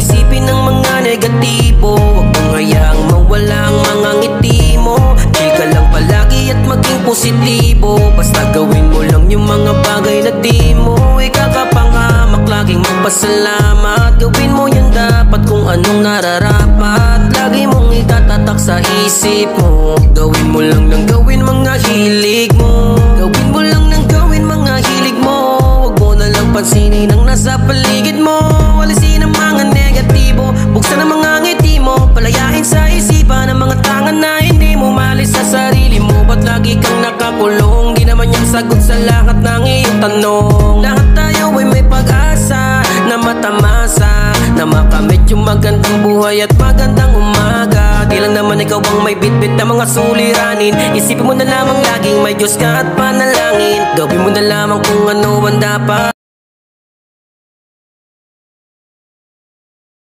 isipin ng mga negatibo. Huwag mong hayaang mawala ang mga ngiti mo. Chill ka lang palagi at maging positibo. Basta gawin mo lang yung mga bagay na di mo ikakapangamak. Laging magpasalamat, gawin mo yan dapat kung anong nararapat. Lagi mong itatatak sa isip mo. Gawin mo lang ng gawin mga hilig mo. Gawin mo lang ng gawin mga hilig mo. Huwag mo na lang pansinin ang nasa paligid mo. Walisin ang mga negatibo, buksan ang mga ngiti mo. Palayain sa isipan ang mga tangan na hindi mo malis sa sarili mo. Ba't lagi kang nakakulong? Di naman yung sagot sa lahat ng iyong tanong. Lahat tayo ay may pag-asa na matamasa, na makamit yung magandang buhay at magandang umaga. Di lang naman ikaw ang may bitbit na mga suliranin. Isipin mo na lamang laging may Diyos ka at panalangin. Gawin mo na lamang kung ano ang dapat.